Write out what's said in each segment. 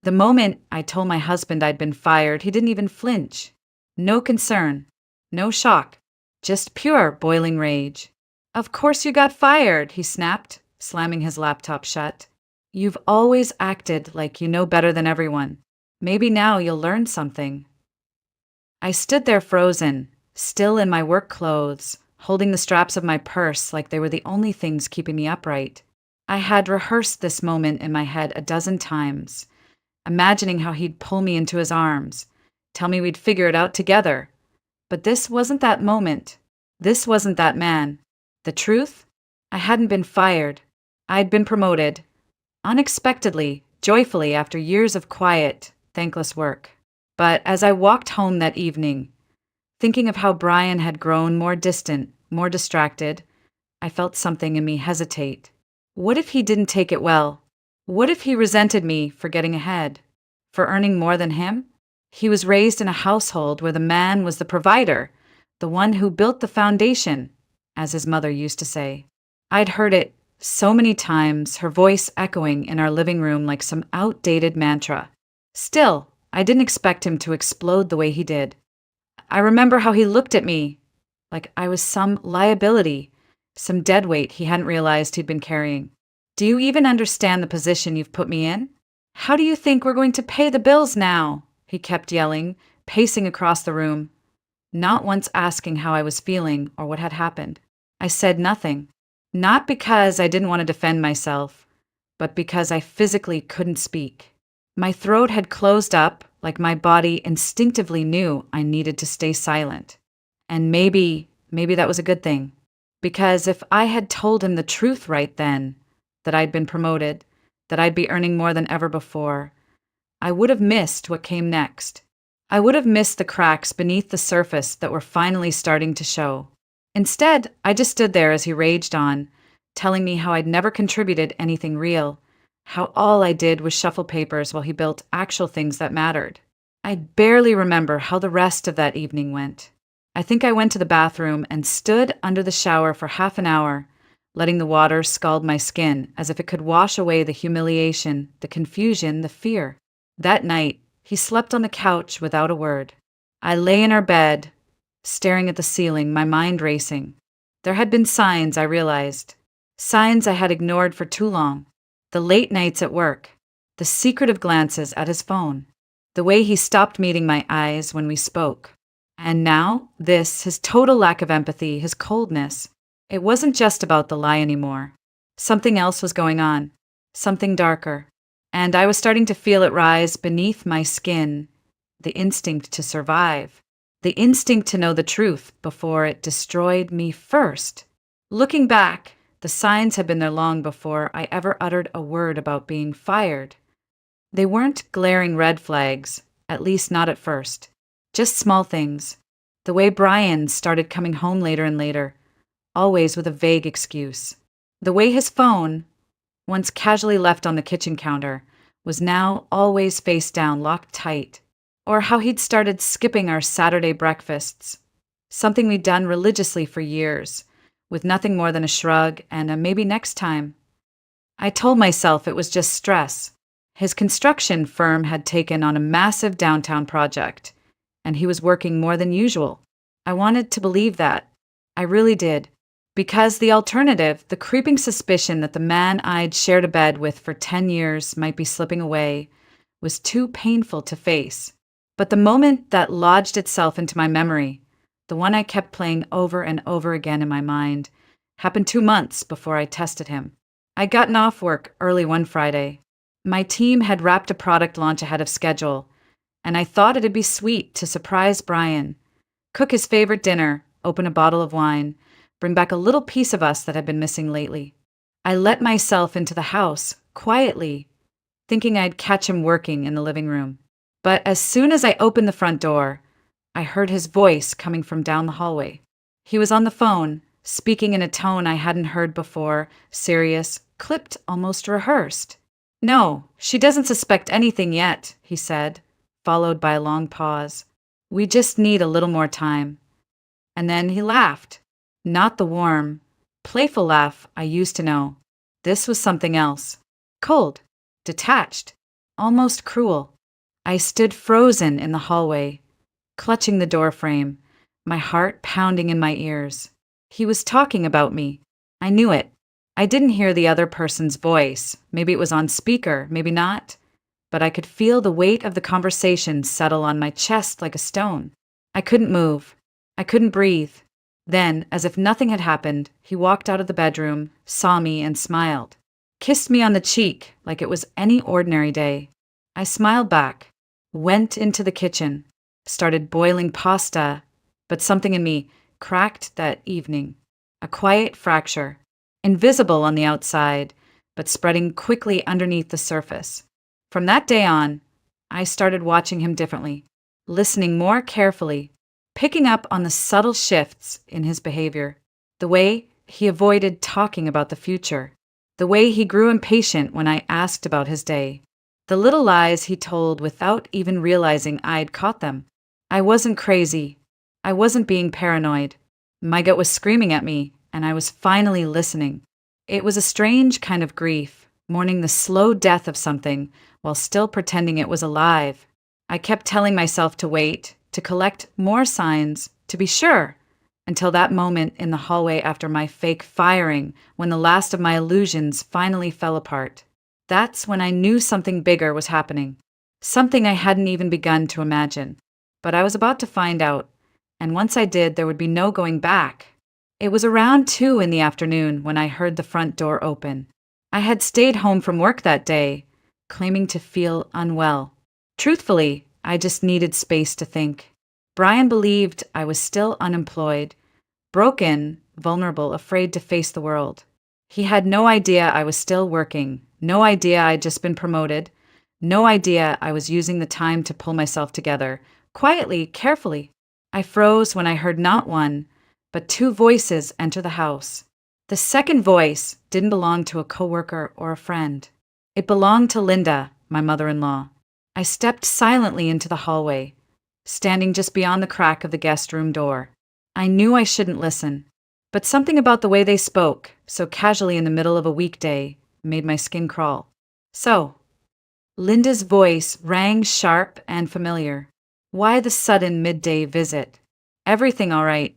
The moment I told my husband I'd been fired, he didn't even flinch. No concern, no shock, just pure boiling rage. Of course you got fired, he snapped, slamming his laptop shut. You've always acted like you know better than everyone. Maybe now you'll learn something. I stood there frozen, still in my work clothes, holding the straps of my purse like they were the only things keeping me upright. I had rehearsed this moment in my head a dozen times, imagining how he'd pull me into his arms, tell me we'd figure it out together. But this wasn't that moment. This wasn't that man. The truth? I hadn't been fired. I'd been promoted. Unexpectedly, joyfully, after years of quiet, thankless work. But as I walked home that evening, thinking of how Brian had grown more distant, more distracted, I felt something in me hesitate. What if he didn't take it well? What if he resented me for getting ahead? For earning more than him? He was raised in a household where the man was the provider, the one who built the foundation, as his mother used to say. I'd heard it so many times, her voice echoing in our living room like some outdated mantra. Still, I didn't expect him to explode the way he did. I remember how he looked at me like I was some liability, some deadweight he hadn't realized he'd been carrying. Do you even understand the position you've put me in? How do you think we're going to pay the bills now? He kept yelling, pacing across the room, not once asking how I was feeling or what had happened. I said nothing, not because I didn't want to defend myself, but because I physically couldn't speak. My throat had closed up, like my body instinctively knew I needed to stay silent. And maybe that was a good thing. Because if I had told him the truth right then, that I'd been promoted, that I'd be earning more than ever before, I would have missed what came next. I would have missed the cracks beneath the surface that were finally starting to show. Instead, I just stood there as he raged on, telling me how I'd never contributed anything real, how all I did was shuffle papers while he built actual things that mattered. I barely remember how the rest of that evening went. I think I went to the bathroom and stood under the shower for half an hour, letting the water scald my skin as if it could wash away the humiliation, the confusion, the fear. That night, he slept on the couch without a word. I lay in our bed, staring at the ceiling, my mind racing. There had been signs, I realized. Signs I had ignored for too long. The late nights at work, the secretive glances at his phone, the way he stopped meeting my eyes when we spoke. And now, his total lack of empathy, his coldness. It wasn't just about the lie anymore. Something else was going on, something darker. And I was starting to feel it rise beneath my skin, the instinct to survive, the instinct to know the truth before it destroyed me first. Looking back, the signs had been there long before I ever uttered a word about being fired. They weren't glaring red flags, at least not at first. Just small things. The way Brian started coming home later and later, always with a vague excuse. The way his phone, once casually left on the kitchen counter, was now always face down, locked tight. Or how he'd started skipping our Saturday breakfasts, something we'd done religiously for years, with nothing more than a shrug and a maybe next time. I told myself it was just stress. His construction firm had taken on a massive downtown project, and he was working more than usual. I wanted to believe that. I really did. Because the alternative, the creeping suspicion that the man I'd shared a bed with for 10 years might be slipping away, was too painful to face. But the moment that lodged itself into my memory, the one I kept playing over and over again in my mind, happened 2 months before I tested him. I'd gotten off work early one Friday. My team had wrapped a product launch ahead of schedule, and I thought it'd be sweet to surprise Brian, cook his favorite dinner, open a bottle of wine, bring back a little piece of us that had been missing lately. I let myself into the house, quietly, thinking I'd catch him working in the living room. But as soon as I opened the front door, I heard his voice coming from down the hallway. He was on the phone, speaking in a tone I hadn't heard before, serious, clipped, almost rehearsed. "No, she doesn't suspect anything yet," he said, followed by a long pause. "We just need a little more time." And then he laughed. Not the warm, playful laugh I used to know. This was something else. Cold, detached, almost cruel. I stood frozen in the hallway, clutching the doorframe, my heart pounding in my ears. He was talking about me. I knew it. I didn't hear the other person's voice. Maybe it was on speaker, maybe not. But I could feel the weight of the conversation settle on my chest like a stone. I couldn't move. I couldn't breathe. Then, as if nothing had happened, he walked out of the bedroom, saw me, and smiled. Kissed me on the cheek like it was any ordinary day. I smiled back, went into the kitchen, started boiling pasta, but something in me cracked that evening. A quiet fracture, invisible on the outside, but spreading quickly underneath the surface. From that day on, I started watching him differently, listening more carefully, picking up on the subtle shifts in his behavior, the way he avoided talking about the future, the way he grew impatient when I asked about his day, the little lies he told without even realizing I'd caught them. I wasn't crazy. I wasn't being paranoid. My gut was screaming at me, and I was finally listening. It was a strange kind of grief, mourning the slow death of something while still pretending it was alive. I kept telling myself to wait, to collect more signs, to be sure, until that moment in the hallway after my fake firing, when the last of my illusions finally fell apart. That's when I knew something bigger was happening, something I hadn't even begun to imagine. But I was about to find out, and once I did, there would be no going back. It was around 2 in the afternoon when I heard the front door open. I had stayed home from work that day, claiming to feel unwell. Truthfully, I just needed space to think. Brian believed I was still unemployed, broken, vulnerable, afraid to face the world. He had no idea I was still working, no idea I'd just been promoted, no idea I was using the time to pull myself together, quietly, carefully. I froze when I heard not one, but 2 voices enter the house. The second voice didn't belong to a coworker or a friend. It belonged to Linda, my mother-in-law. I stepped silently into the hallway, standing just beyond the crack of the guest room door. I knew I shouldn't listen, but something about the way they spoke, so casually in the middle of a weekday, made my skin crawl. So, Linda's voice rang sharp and familiar. Why the sudden midday visit? Everything all right?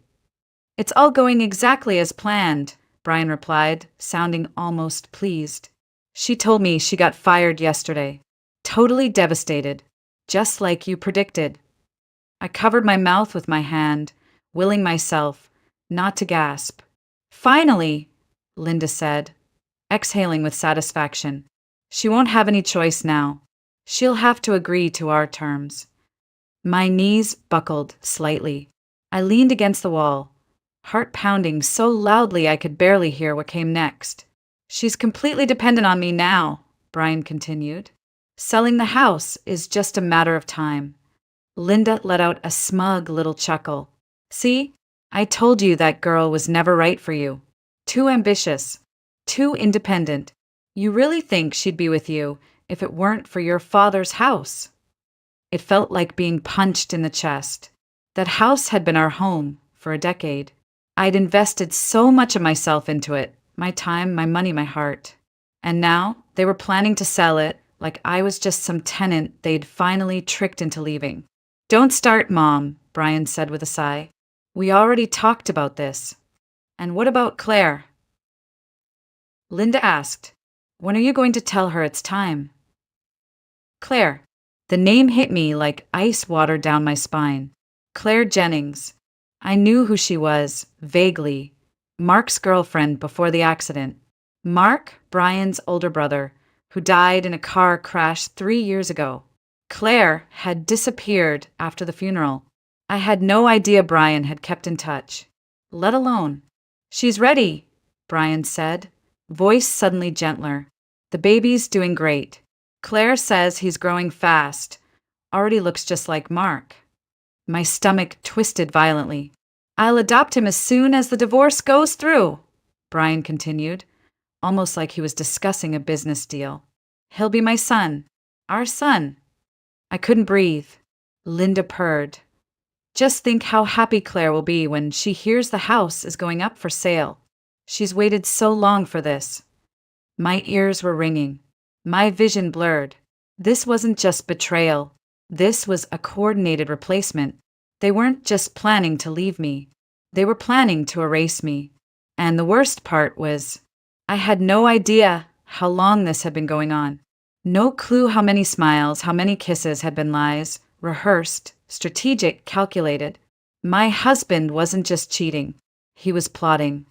It's all going exactly as planned, Brian replied, sounding almost pleased. She told me she got fired yesterday. Totally devastated, just like you predicted. I covered my mouth with my hand, willing myself not to gasp. Finally, Linda said, exhaling with satisfaction. She won't have any choice now. She'll have to agree to our terms. My knees buckled slightly. I leaned against the wall, heart pounding so loudly I could barely hear what came next. She's completely dependent on me now, Brian continued. Selling the house is just a matter of time. Linda let out a smug little chuckle. See, I told you that girl was never right for you. Too ambitious, too independent. You really think she'd be with you if it weren't for your father's house? It felt like being punched in the chest. That house had been our home for a decade. I'd invested so much of myself into it, my time, my money, my heart. And now they were planning to sell it like I was just some tenant they'd finally tricked into leaving. Don't start, Mom, Brian said with a sigh. We already talked about this. And what about Claire? Linda asked, when are you going to tell her it's time? Claire. The name hit me like ice water down my spine. Claire Jennings. I knew who she was, vaguely. Mark's girlfriend before the accident. Mark, Brian's older brother, who died in a car crash 3 years ago. Claire had disappeared after the funeral. I had no idea Brian had kept in touch, let alone. She's ready, Brian said, voice suddenly gentler. The baby's doing great. Claire says he's growing fast. Already looks just like Mark. My stomach twisted violently. I'll adopt him as soon as the divorce goes through, Brian continued, almost like he was discussing a business deal. He'll be my son, our son. I couldn't breathe. Linda purred. Just think how happy Claire will be when she hears the house is going up for sale. She's waited so long for this. My ears were ringing. My vision blurred. This wasn't just betrayal. This was a coordinated replacement. They weren't just planning to leave me. They were planning to erase me. And the worst part was, I had no idea how long this had been going on. No clue how many smiles, how many kisses had been lies, rehearsed, strategic, calculated. My husband wasn't just cheating. He was plotting.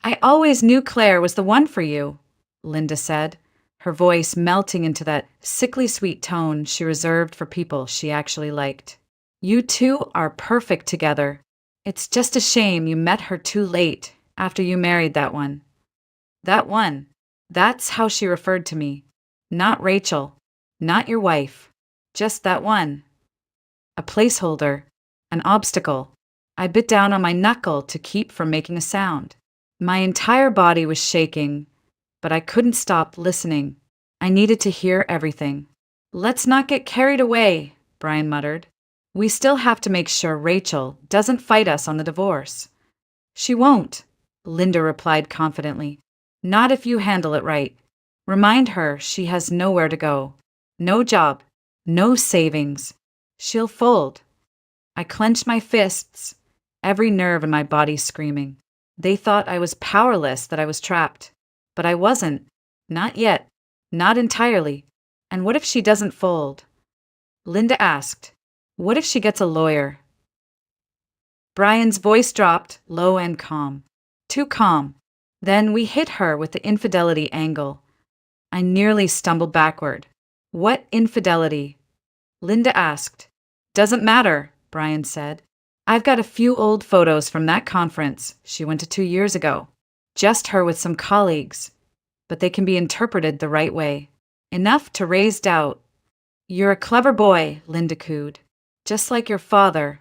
I always knew Claire was the one for you, Linda said, her voice melting into that sickly sweet tone she reserved for people she actually liked. You two are perfect together. It's just a shame you met her too late after you married that one. That one. That's how she referred to me. Not Rachel. Not your wife. Just that one. A placeholder. An obstacle. I bit down on my knuckle to keep from making a sound. My entire body was shaking, but I couldn't stop listening. I needed to hear everything. Let's not get carried away, Brian muttered. We still have to make sure Rachel doesn't fight us on the divorce. She won't, Linda replied confidently. Not if you handle it right. Remind her she has nowhere to go. No job. No savings. She'll fold. I clenched my fists, every nerve in my body screaming. They thought I was powerless, that I was trapped. But I wasn't. Not yet. Not entirely. And what if she doesn't fold? Linda asked. What if she gets a lawyer? Brian's voice dropped, low and calm. Too calm. Then we hit her with the infidelity angle. I nearly stumbled backward. What infidelity? Linda asked. Doesn't matter, Brian said. I've got a few old photos from that conference she went to 2 years ago. Just her with some colleagues. But they can be interpreted the right way. Enough to raise doubt. You're a clever boy, Linda cooed. Just like your father.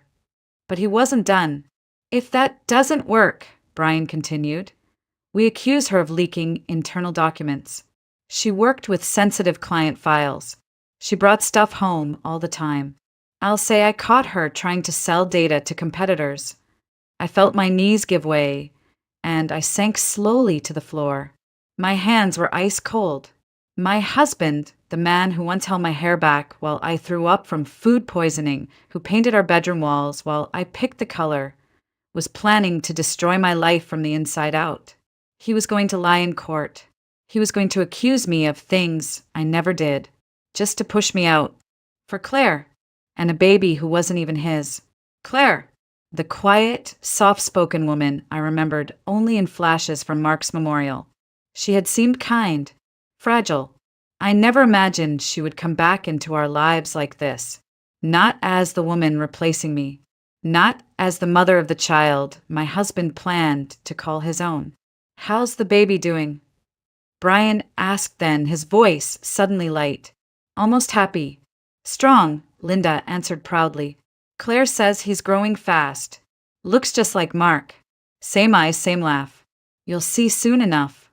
But he wasn't done. If that doesn't work, Brian continued, we accuse her of leaking internal documents. She worked with sensitive client files. She brought stuff home all the time. I'll say I caught her trying to sell data to competitors. I felt my knees give way, and I sank slowly to the floor. My hands were ice cold. My husband, the man who once held my hair back while I threw up from food poisoning, who painted our bedroom walls while I picked the color, was planning to destroy my life from the inside out. He was going to lie in court. He was going to accuse me of things I never did, just to push me out. For Claire, and a baby who wasn't even his. Claire, the quiet, soft-spoken woman I remembered only in flashes from Mark's memorial. She had seemed kind, fragile. I never imagined she would come back into our lives like this. Not as the woman replacing me. Not as the mother of the child my husband planned to call his own. How's the baby doing? Brian asked then, his voice suddenly light. Almost happy. Strong, Linda answered proudly. Claire says he's growing fast. Looks just like Mark. Same eyes, same laugh. You'll see soon enough.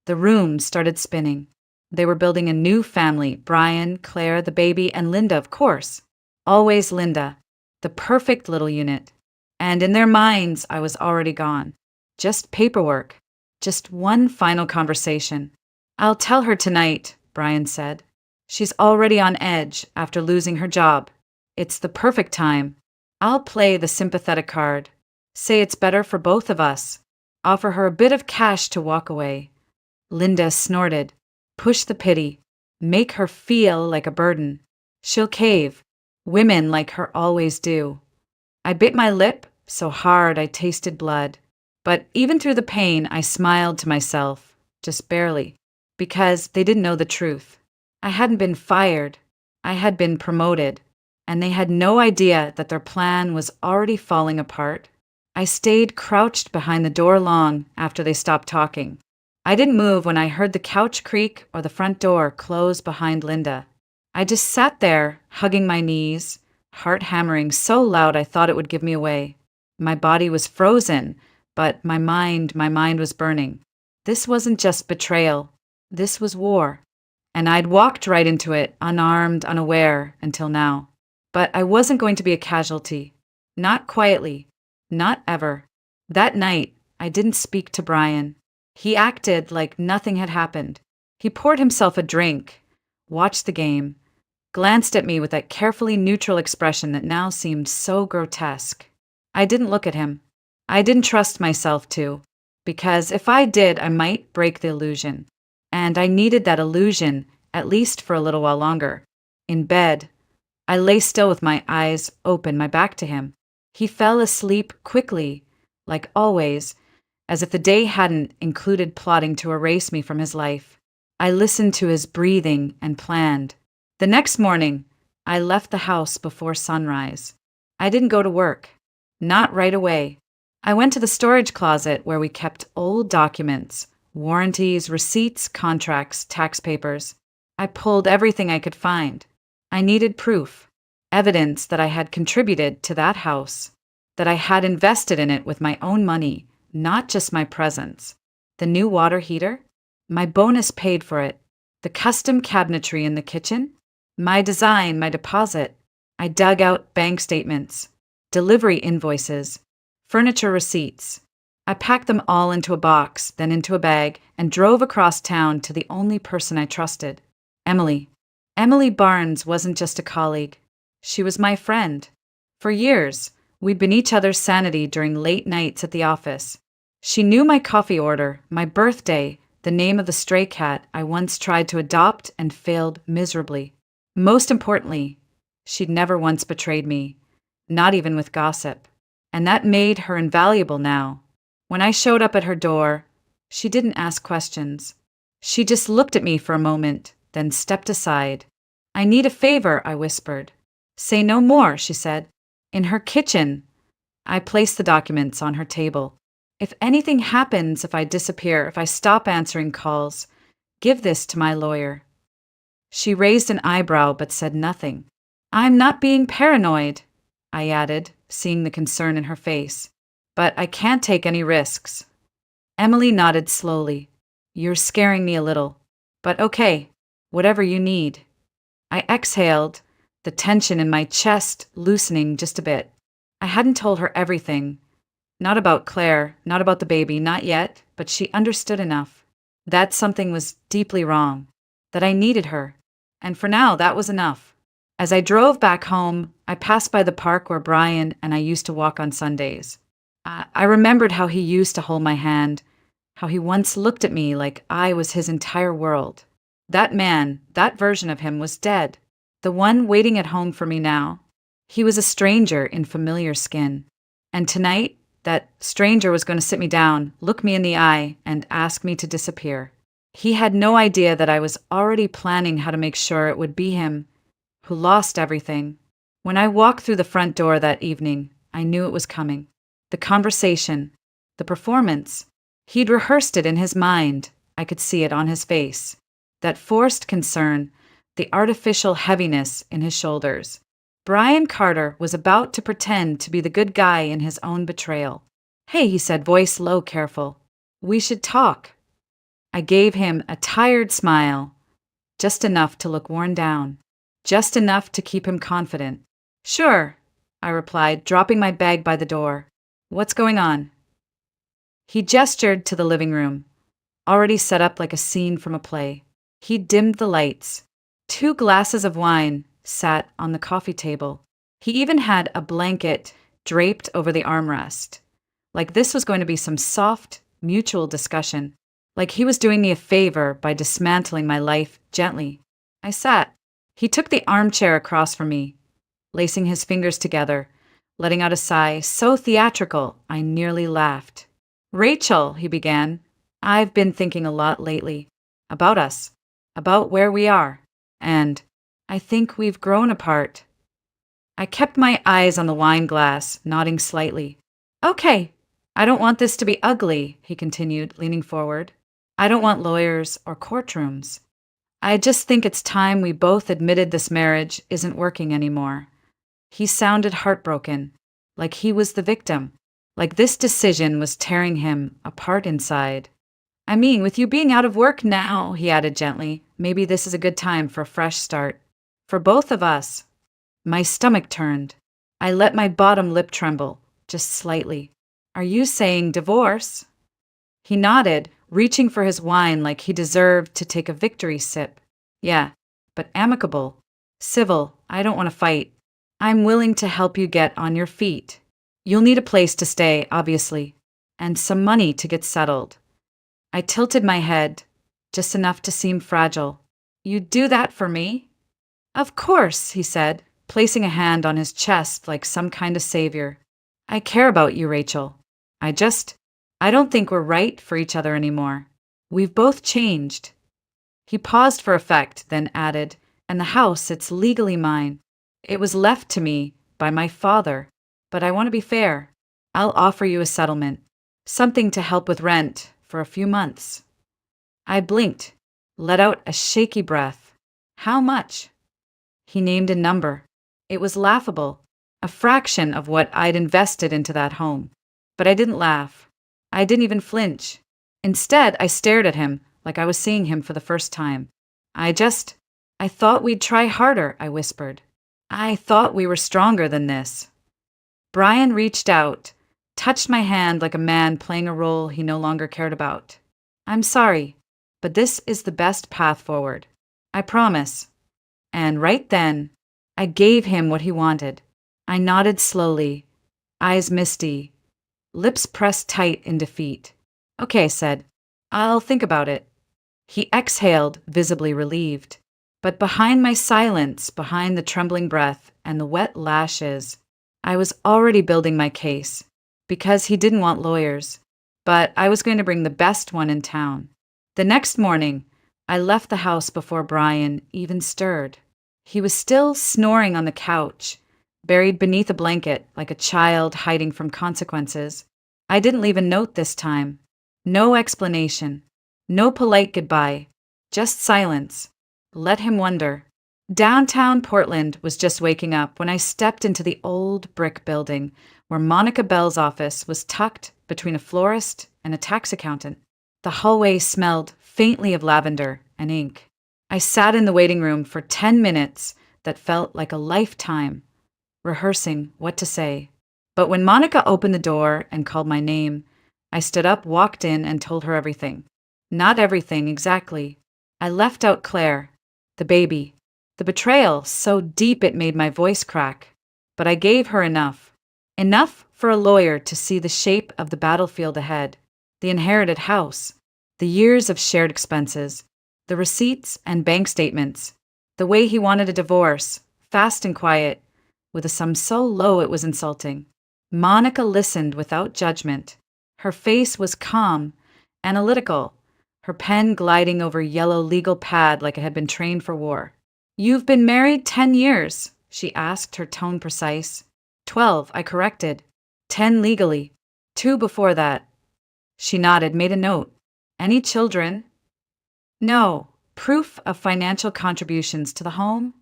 The room started spinning. They were building a new family, Brian, Claire, the baby, and Linda, of course. Always Linda. The perfect little unit. And in their minds, I was already gone. Just paperwork. Just one final conversation. I'll tell her tonight, Brian said. She's already on edge after losing her job. It's the perfect time. I'll play the sympathetic card. Say it's better for both of us. Offer her a bit of cash to walk away. Linda snorted. Push the pity. Make her feel like a burden. She'll cave. Women like her always do. I bit my lip so hard I tasted blood. But even through the pain, I smiled to myself, just barely, because they didn't know the truth. I hadn't been fired. I had been promoted, and they had no idea that their plan was already falling apart. I stayed crouched behind the door long after they stopped talking. I didn't move when I heard the couch creak or the front door close behind Linda. I just sat there, hugging my knees, heart hammering so loud I thought it would give me away. My body was frozen, but my mind was burning. This wasn't just betrayal. This was war. And I'd walked right into it, unarmed, unaware, until now. But I wasn't going to be a casualty. Not quietly. Not ever. That night, I didn't speak to Brian. He acted like nothing had happened. He poured himself a drink, watched the game, glanced at me with that carefully neutral expression that now seemed so grotesque. I didn't look at him. I didn't trust myself to, because if I did, I might break the illusion. And I needed that illusion, at least for a little while longer. In bed, I lay still with my eyes open, my back to him. He fell asleep quickly, like always, as if the day hadn't included plotting to erase me from his life. I listened to his breathing and planned. The next morning, I left the house before sunrise. I didn't go to work. Not right away. I went to the storage closet where we kept old documents, warranties, receipts, contracts, tax papers. I pulled everything I could find. I needed proof, evidence that I had contributed to that house, that I had invested in it with my own money, not just my presence. The new water heater? My bonus paid for it. The custom cabinetry in the kitchen? My design, my deposit. I dug out bank statements, delivery invoices, furniture receipts. I packed them all into a box, then into a bag, and drove across town to the only person I trusted, Emily. Emily Barnes wasn't just a colleague. She was my friend. For years, we'd been each other's sanity during late nights at the office. She knew my coffee order, my birthday, the name of the stray cat I once tried to adopt and failed miserably. Most importantly, she'd never once betrayed me, not even with gossip. And that made her invaluable now. When I showed up at her door, she didn't ask questions. She just looked at me for a moment, then stepped aside. "I need a favor," I whispered. "Say no more," she said. In her kitchen, I placed the documents on her table. "If anything happens, if I disappear, if I stop answering calls, give this to my lawyer." She raised an eyebrow but said nothing. "I'm not being paranoid," I added, seeing the concern in her face. "But I can't take any risks." Emily nodded slowly. "You're scaring me a little. But okay, whatever you need." I exhaled, the tension in my chest loosening just a bit. I hadn't told her everything. Not about Claire, not about the baby, not yet, but she understood enough. That something was deeply wrong, that I needed her. And for now, that was enough. As I drove back home, I passed by the park where Brian and I used to walk on Sundays. I remembered how he used to hold my hand, how he once looked at me like I was his entire world. That man, that version of him was dead. The one waiting at home for me now. He was a stranger in familiar skin. And tonight, that stranger was going to sit me down, look me in the eye, and ask me to disappear. He had no idea that I was already planning how to make sure it would be him who lost everything. When I walked through the front door that evening, I knew it was coming. The conversation, the performance. He'd rehearsed it in his mind. I could see it on his face. That forced concern, the artificial heaviness in his shoulders. Brian Carter was about to pretend to be the good guy in his own betrayal. "Hey," he said, voice low, careful. "We should talk." I gave him a tired smile, just enough to look worn down, just enough to keep him confident. "Sure," I replied, dropping my bag by the door. "What's going on?" He gestured to the living room, already set up like a scene from a play. He dimmed the lights. 2 glasses of wine sat on the coffee table. He even had a blanket draped over the armrest. Like this was going to be some soft, mutual discussion. Like he was doing me a favor by dismantling my life gently. I sat. He took the armchair across from me, lacing his fingers together, letting out a sigh so theatrical I nearly laughed. "Rachel," he began, "I've been thinking a lot lately. About us. About where we are. And I think we've grown apart." I kept my eyes on the wine glass, nodding slightly. "Okay. I don't want this to be ugly," he continued, leaning forward. "I don't want lawyers or courtrooms. I just think it's time we both admitted this marriage isn't working anymore." He sounded heartbroken, like he was the victim, like this decision was tearing him apart inside. "I mean, with you being out of work now," he added gently, "maybe this is a good time for a fresh start. For both of us." My stomach turned. I let my bottom lip tremble, just slightly. "Are you saying divorce?" He nodded, reaching for his wine like he deserved to take a victory sip. "Yeah, but amicable. Civil, I don't want to fight. I'm willing to help you get on your feet. You'll need a place to stay, obviously, and some money to get settled. I tilted my head, just enough to seem fragile. You'd do that for me? Of course, he said, placing a hand on his chest like some kind of savior. I care about you, Rachel. I don't think we're right for each other anymore. We've both changed. He paused for effect, then added, and the house, it's legally mine. It was left to me by my father, but I want to be fair. I'll offer you a settlement, something to help with rent for a few months. I blinked, let out a shaky breath. How much? He named a number. It was laughable, a fraction of what I'd invested into that home. But I didn't laugh. I didn't even flinch. Instead, I stared at him like I was seeing him for the first time. I thought we'd try harder, I whispered. I thought we were stronger than this. Brian reached out, touched my hand like a man playing a role he no longer cared about. I'm sorry, but this is the best path forward. I promise. And right then, I gave him what he wanted. I nodded slowly, eyes misty, lips pressed tight in defeat. Okay, I said. I'll think about it. He exhaled, visibly relieved. But behind my silence, behind the trembling breath and the wet lashes, I was already building my case. Because he didn't want lawyers. But I was going to bring the best one in town. The next morning, I left the house before Brian even stirred. He was still snoring on the couch, buried beneath a blanket like a child hiding from consequences. I didn't leave a note this time. No explanation. No polite goodbye. Just silence. Let him wonder. Downtown Portland was just waking up when I stepped into the old brick building where Monica Bell's office was tucked between a florist and a tax accountant. The hallway smelled faintly of lavender and ink. I sat in the waiting room for 10 minutes that felt like a lifetime, rehearsing what to say. But when Monica opened the door and called my name, I stood up, walked in, and told her everything. Not everything, exactly. I left out Claire, the baby, the betrayal so deep it made my voice crack. But I gave her enough. Enough for a lawyer to see the shape of the battlefield ahead, the inherited house, the years of shared expenses, the receipts and bank statements, the way he wanted a divorce, fast and quiet, with a sum so low it was insulting. Monica listened without judgment. Her face was calm, analytical, her pen gliding over yellow legal pad like it had been trained for war. You've been married 10 years, she asked, her tone precise. 12, I corrected. 10 legally. 2 before that. She nodded, made a note. Any children? No. Proof of financial contributions to the home?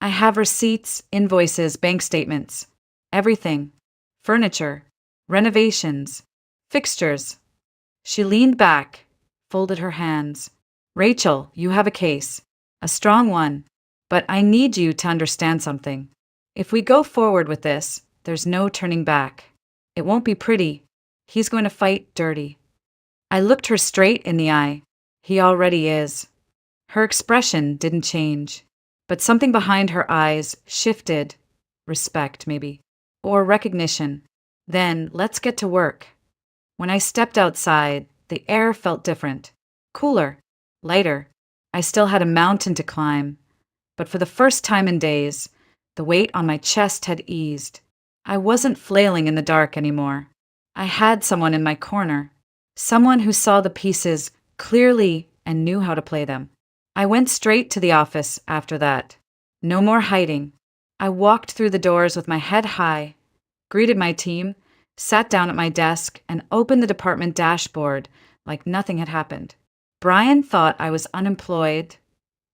I have receipts, invoices, bank statements. Everything. Furniture. Renovations. Fixtures. She leaned back, folded her hands. Rachel, you have a case. A strong one. But I need you to understand something. If we go forward with this, there's no turning back. It won't be pretty. He's going to fight dirty. I looked her straight in the eye. He already is. Her expression didn't change, but something behind her eyes shifted. Respect, maybe. Or recognition. Then, let's get to work. When I stepped outside, the air felt different. Cooler. Lighter. I still had a mountain to climb. But for the first time in days, the weight on my chest had eased. I wasn't flailing in the dark anymore. I had someone in my corner. Someone who saw the pieces clearly and knew how to play them. I went straight to the office after that. No more hiding. I walked through the doors with my head high, greeted my team, sat down at my desk, and opened the department dashboard like nothing had happened. Brian thought I was unemployed,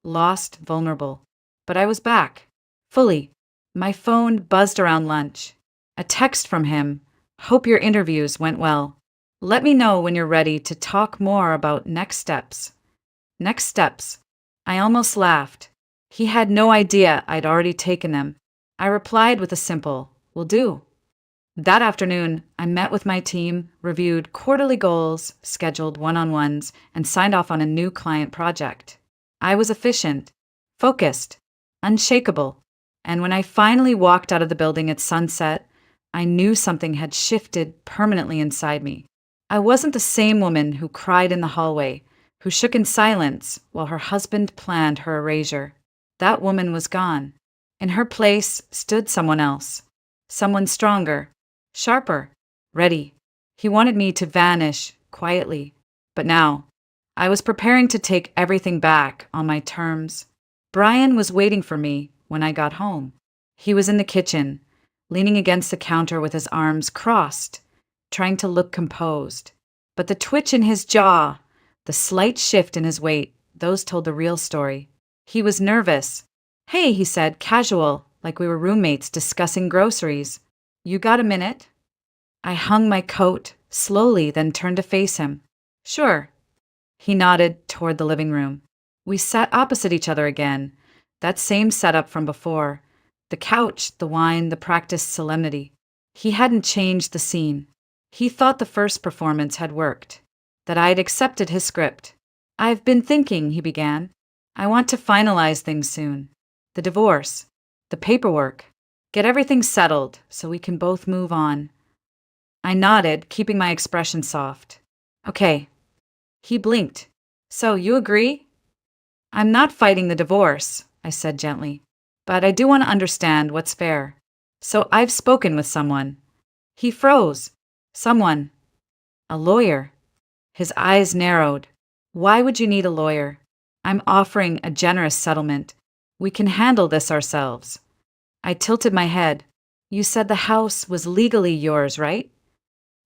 lost, vulnerable. But I was back, fully. My phone buzzed around lunch. A text from him. Hope your interviews went well. Let me know when you're ready to talk more about next steps. Next steps. I almost laughed. He had no idea I'd already taken them. I replied with a simple, will do. That afternoon, I met with my team, reviewed quarterly goals, scheduled one-on-ones, and signed off on a new client project. I was efficient, focused, unshakable. And when I finally walked out of the building at sunset, I knew something had shifted permanently inside me. I wasn't the same woman who cried in the hallway, who shook in silence while her husband planned her erasure. That woman was gone. In her place stood someone else. Someone stronger, sharper, ready. He wanted me to vanish quietly. But now, I was preparing to take everything back on my terms. Brian was waiting for me when I got home. He was in the kitchen, leaning against the counter with his arms crossed, trying to look composed. But the twitch in his jaw, the slight shift in his weight, those told the real story. He was nervous. "Hey," he said, casual, like we were roommates discussing groceries. "You got a minute?" I hung my coat, slowly, then turned to face him. "Sure." He nodded toward the living room. We sat opposite each other again, that same setup from before. The couch, the wine, the practiced solemnity. He hadn't changed the scene. He thought the first performance had worked, that I'd accepted his script. "I've been thinking," he began. "I want to finalize things soon. The divorce, the paperwork, get everything settled so we can both move on." I nodded, keeping my expression soft. "Okay." He blinked. "So, you agree?" "I'm not fighting the divorce," I said gently, "but I do want to understand what's fair. So I've spoken with someone." He froze. "Someone." "A lawyer." His eyes narrowed. "Why would you need a lawyer? I'm offering a generous settlement. We can handle this ourselves." I tilted my head. "You said the house was legally yours, right?"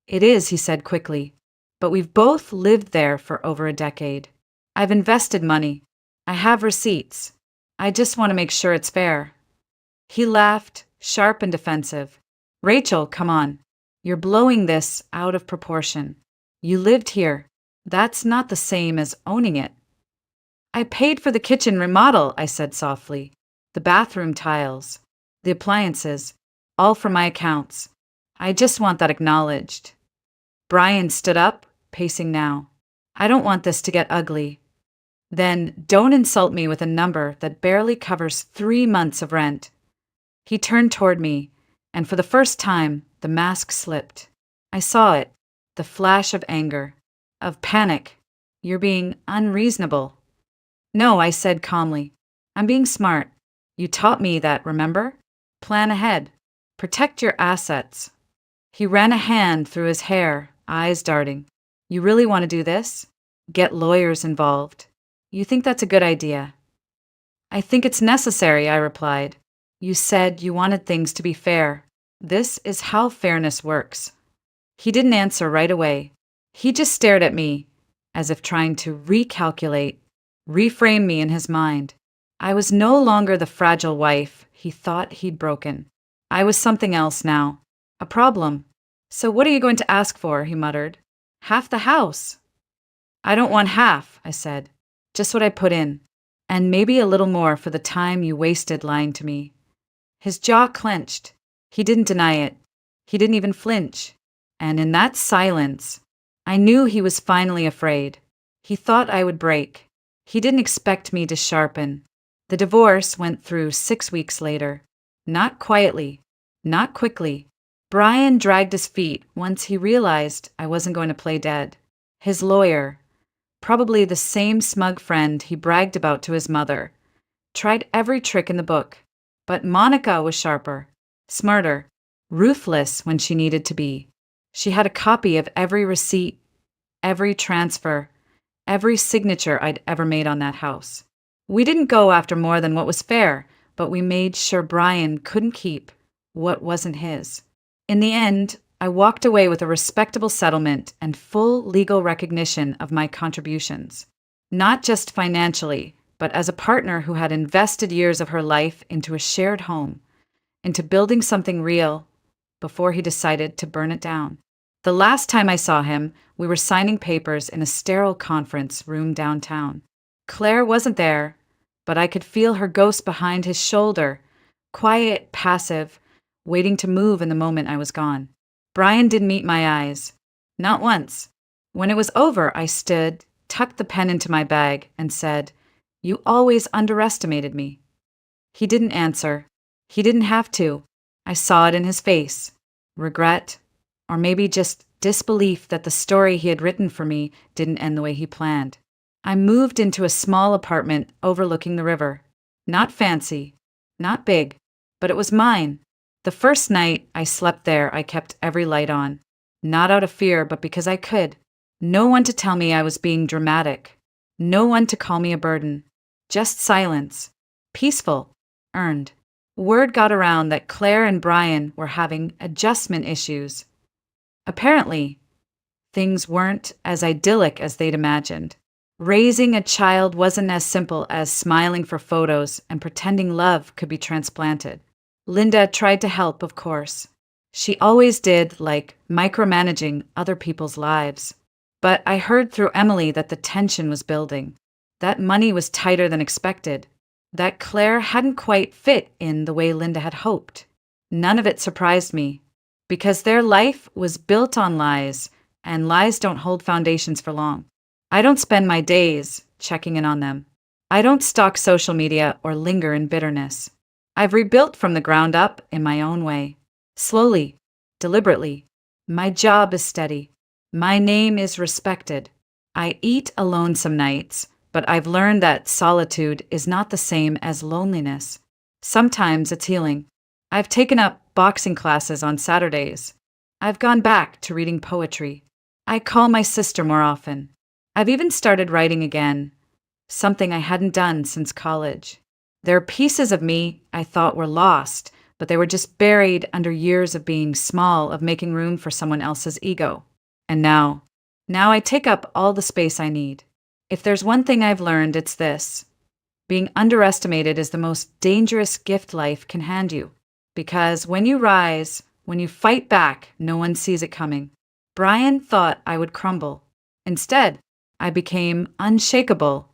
"It is," he said quickly, "but we've both lived there for over a decade. I've invested money. I have receipts. I just want to make sure it's fair." He laughed, sharp and defensive. "Rachel, come on. You're blowing this out of proportion. You lived here. That's not the same as owning it." "I paid for the kitchen remodel," I said softly. "The bathroom tiles, the appliances, all from my accounts. I just want that acknowledged." Brian stood up, pacing now. "I don't want this to get ugly." "Then don't insult me with a number that barely covers 3 months of rent." He turned toward me, and for the first time, the mask slipped. I saw it, the flash of anger, of panic. "You're being unreasonable." "No," I said calmly. "I'm being smart. You taught me that, remember? Plan ahead. Protect your assets." He ran a hand through his hair, eyes darting. "You really want to do this? Get lawyers involved? You think that's a good idea?" "I think it's necessary," I replied. "You said you wanted things to be fair. This is how fairness works." He didn't answer right away. He just stared at me, as if trying to recalculate, reframe me in his mind. I was no longer the fragile wife he thought he'd broken. I was something else now. A problem. "So what are you going to ask for?" he muttered. "Half the house." "I don't want half," I said. "Just what I put in. And maybe a little more for the time you wasted lying to me." His jaw clenched. He didn't deny it. He didn't even flinch. And in that silence, I knew he was finally afraid. He thought I would break. He didn't expect me to sharpen. The divorce went through 6 weeks later. Not quietly. Not quickly. Brian dragged his feet once he realized I wasn't going to play dead. His lawyer, probably the same smug friend he bragged about to his mother, tried every trick in the book. But Monica was sharper, smarter, ruthless when she needed to be. She had a copy of every receipt, every transfer, every signature I'd ever made on that house. We didn't go after more than what was fair, but we made sure Brian couldn't keep what wasn't his. In the end, I walked away with a respectable settlement and full legal recognition of my contributions. Not just financially, but as a partner who had invested years of her life into a shared home, into building something real, before he decided to burn it down. The last time I saw him, we were signing papers in a sterile conference room downtown. Claire wasn't there, but I could feel her ghost behind his shoulder, quiet, passive, waiting to move in the moment I was gone. Brian didn't meet my eyes. Not once. When it was over, I stood, tucked the pen into my bag, and said, "You always underestimated me." He didn't answer. He didn't have to. I saw it in his face. Regret, or maybe just disbelief that the story he had written for me didn't end the way he planned. I moved into a small apartment overlooking the river. Not fancy, not big, but it was mine. The first night I slept there, I kept every light on. Not out of fear, but because I could. No one to tell me I was being dramatic. No one to call me a burden. Just silence. Peaceful. Earned. Word got around that Claire and Brian were having adjustment issues. Apparently, things weren't as idyllic as they'd imagined. Raising a child wasn't as simple as smiling for photos and pretending love could be transplanted. Linda tried to help, of course. She always did, like micromanaging other people's lives. But I heard through Emily that the tension was building, that money was tighter than expected, that Claire hadn't quite fit in the way Linda had hoped. None of it surprised me, because their life was built on lies, and lies don't hold foundations for long. I don't spend my days checking in on them. I don't stalk social media or linger in bitterness. I've rebuilt from the ground up in my own way. Slowly, deliberately. My job is steady. My name is respected. I eat alone some nights, but I've learned that solitude is not the same as loneliness. Sometimes it's healing. I've taken up boxing classes on Saturdays. I've gone back to reading poetry. I call my sister more often. I've even started writing again, something I hadn't done since college. There are pieces of me I thought were lost, but they were just buried under years of being small, of making room for someone else's ego. And now I take up all the space I need. If there's one thing I've learned, it's this. Being underestimated is the most dangerous gift life can hand you. Because when you rise, when you fight back, no one sees it coming. Brian thought I would crumble. Instead, I became unshakable,